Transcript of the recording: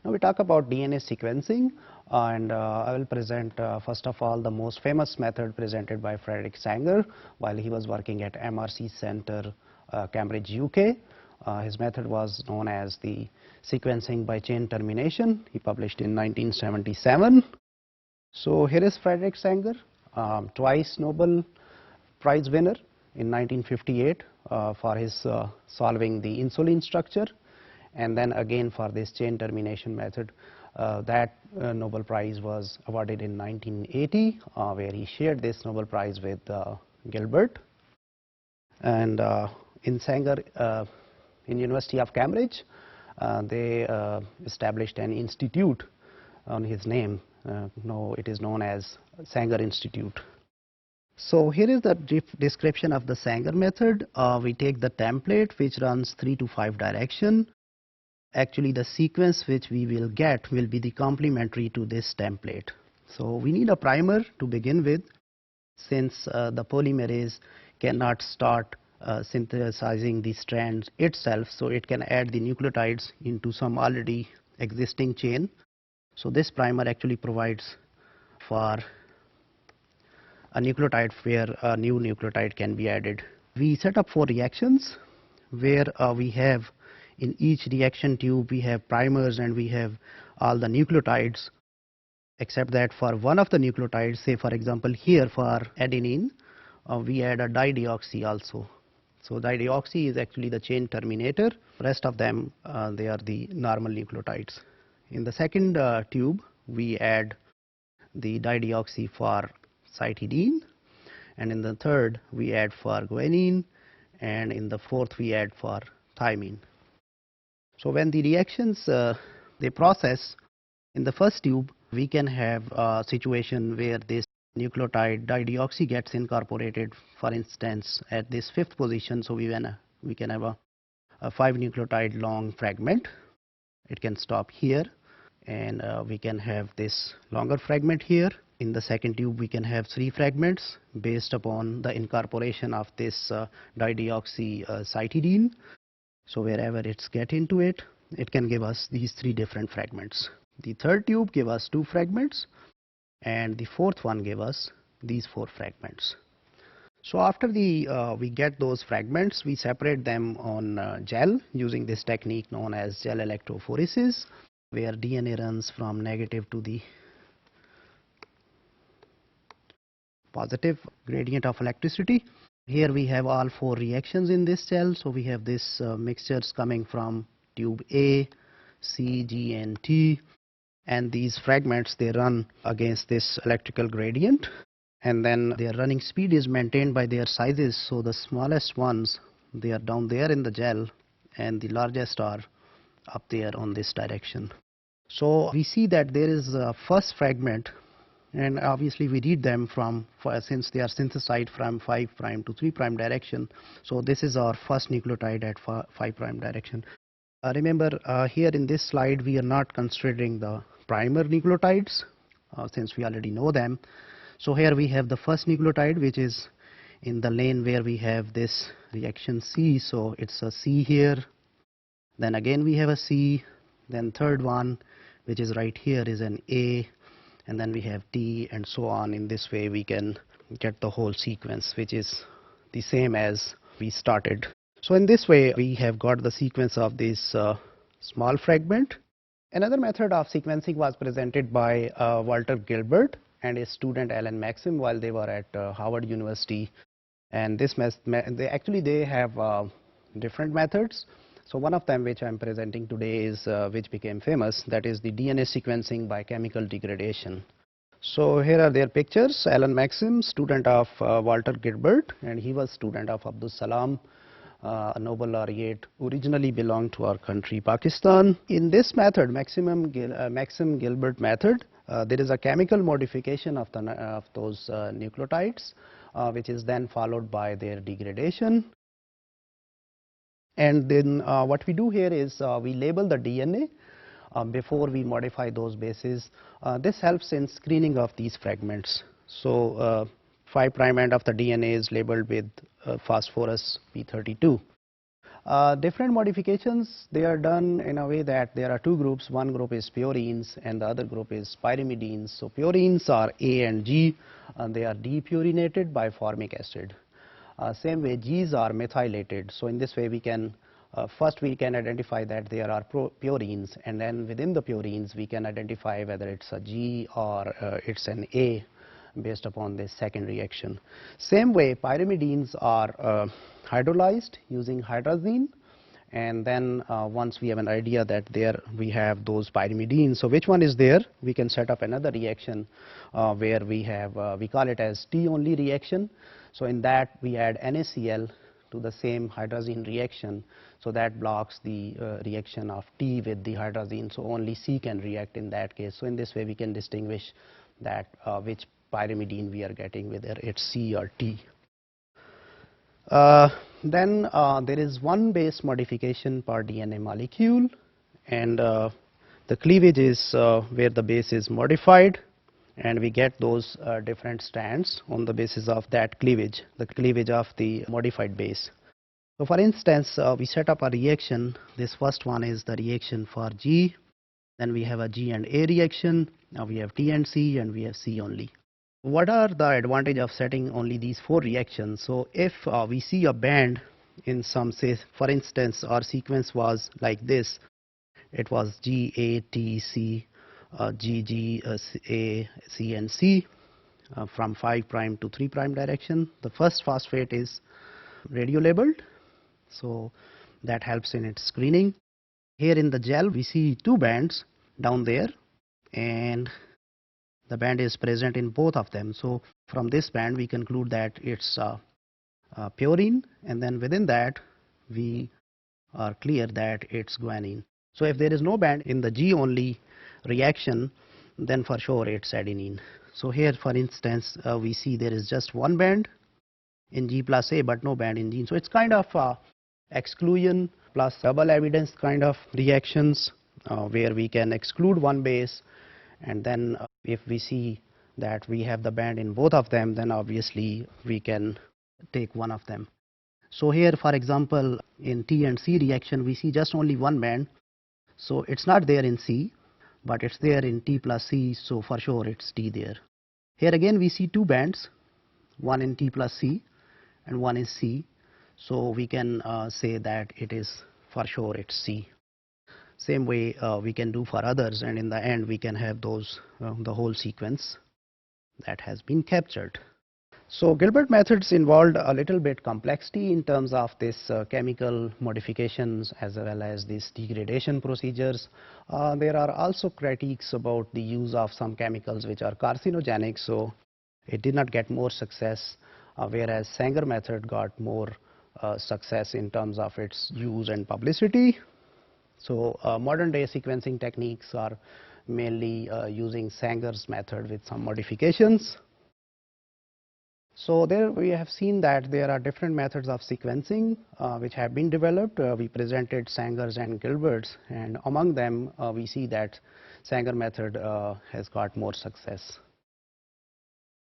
Now we talk about DNA sequencing, and I will present first of all the most famous method presented by Frederick Sanger while he was working at MRC Center, Cambridge, UK. His method was known as the sequencing by chain termination. He published in 1977. So here is Frederick Sanger, twice Nobel Prize winner in 1958 for his solving the insulin structure, and then again for this chain termination method. That Nobel Prize was awarded in 1980, where he shared this Nobel Prize with Gilbert. And in Sanger, in University of Cambridge, they established an institute on his name. Now it is known as Sanger Institute. So here is the description of the Sanger method. We take the template which runs 3 to 5 direction. Actually, the sequence which we will get will be the complementary to this template. So we need a primer to begin with, since the polymerase cannot start synthesizing the strands itself, so it can add the nucleotides into some already existing chain. So this primer actually provides for a nucleotide where a new nucleotide can be added. We set up 4 reactions where we have in each reaction tube we have primers and we have all the nucleotides, except that for one of the nucleotides, say for example here for adenine, we add a dideoxy also. So dideoxy is actually the chain terminator. Rest of them they are the normal nucleotides. In the second tube we add the dideoxy for cytidine, and in the third we add for guanine, and in the fourth we add for thymine. So when the reactions they process, in the first tube we can have a situation where this nucleotide dideoxy gets incorporated, for instance at this 5th position. So we can have a 5 nucleotide long fragment. It can stop here, and we can have this longer fragment here. In the second tube we can have 3 fragments based upon the incorporation of this dideoxy cytidine. So wherever it's get into it, it can give us these 3 different fragments. The third tube give us 2 fragments, and the fourth one give us these 4 fragments. So after we get those fragments, we separate them on gel using this technique known as gel electrophoresis, where DNA runs from negative to the positive gradient of electricity. Here we have all 4 reactions in this gel. So we have this mixtures coming from tube A, C, G and T, and these fragments they run against this electrical gradient, and then their running speed is maintained by their sizes. So the smallest ones they are down there in the gel, and the largest are up there on this direction. So we see that there is a first fragment, and obviously we read them from, since they are synthesized from 5' to 3' direction. So this is our first nucleotide at 5' direction. Remember here in this slide we are not considering the primer nucleotides since we already know them. So here we have the first nucleotide which is in the lane where we have this reaction C. So it's a C here, then again we have a C, then third one which is right here is an A, and then we have T, and so on. In this way we can get the whole sequence which is the same as we started. So in this way we have got the sequence of this small fragment. Another method of sequencing was presented by Walter Gilbert and his student Alan Maxim while they were at Harvard University, and this they have different methods. So one of them which I am presenting today is which became famous, that is the DNA sequencing by chemical degradation. So here are their pictures. Alan Maxim, student of Walter Gilbert, and he was student of Abdus Salam, a Nobel laureate, originally belonged to our country Pakistan. In this method, Maxim Gilbert method, there is a chemical modification of those nucleotides, which is then followed by their degradation. And then what we do here is we label the DNA before we modify those bases. This helps in screening of these fragments. So 5' end of the DNA is labeled with phosphorus P32. Different modifications, they are done in a way that there are two groups. One group is purines and the other group is pyrimidines. So purines are A and G, and they are depurinated by formic acid. Same way Gs are methylated. So in this way we can, first we can identify that there are purines, and then within the purines we can identify whether it's a G or it's an A based upon this second reaction. Same way pyrimidines are hydrolyzed using hydrazine, and then once we have an idea that there we have those pyrimidines, so which one is there, we can set up another reaction where we have, we call it as T only reaction. So in that we add NaCl to the same hydrazine reaction, so that blocks the reaction of T with the hydrazine, so only C can react in that case. So in this way we can distinguish that which pyrimidine we are getting, whether it's C or T. Then there is one base modification per DNA molecule, and the cleavage is where the base is modified, and we get those different strands on the basis of that cleavage, the cleavage of the modified base. So for instance, we set up a reaction. This first one is the reaction for G, then we have a G and A reaction, now we have T and C, and we have C only. What are the advantage of setting only these four reactions? So if we see a band in some, say for instance our sequence was like this, it was G, A, T, C, G, G, A, C and C from 5' to 3' direction. The first phosphate is radio labeled, so that helps in its screening. Here in the gel we see two bands down there, and the band is present in both of them. So from this band we conclude that it's purine, and then within that we are clear that it's guanine. So if there is no band in the G only reaction, then for sure it's adenine. So here for instance we see there is just one band in G plus A but no band in G. So it's kind of exclusion plus double evidence kind of reactions where we can exclude one base, and then if we see that we have the band in both of them, then obviously we can take one of them. So here for example in T and C reaction we see just only one band, so it's not there in C but it's there in T plus C, so for sure it's T there. Here again we see two bands, one in T plus C and one is C, so we can say that it is for sure it's C. Same way we can do for others, and in the end we can have those the whole sequence that has been captured. So Gilbert methods involved a little bit complexity in terms of this chemical modifications as well as these degradation procedures. There are also critiques about the use of some chemicals which are carcinogenic, so it did not get more success, whereas Sanger method got more success in terms of its use and publicity. So modern day sequencing techniques are mainly using Sanger's method with some modifications. So there we have seen that there are different methods of sequencing which have been developed. We presented Sanger's and Gilbert's, and among them we see that Sanger method has got more success.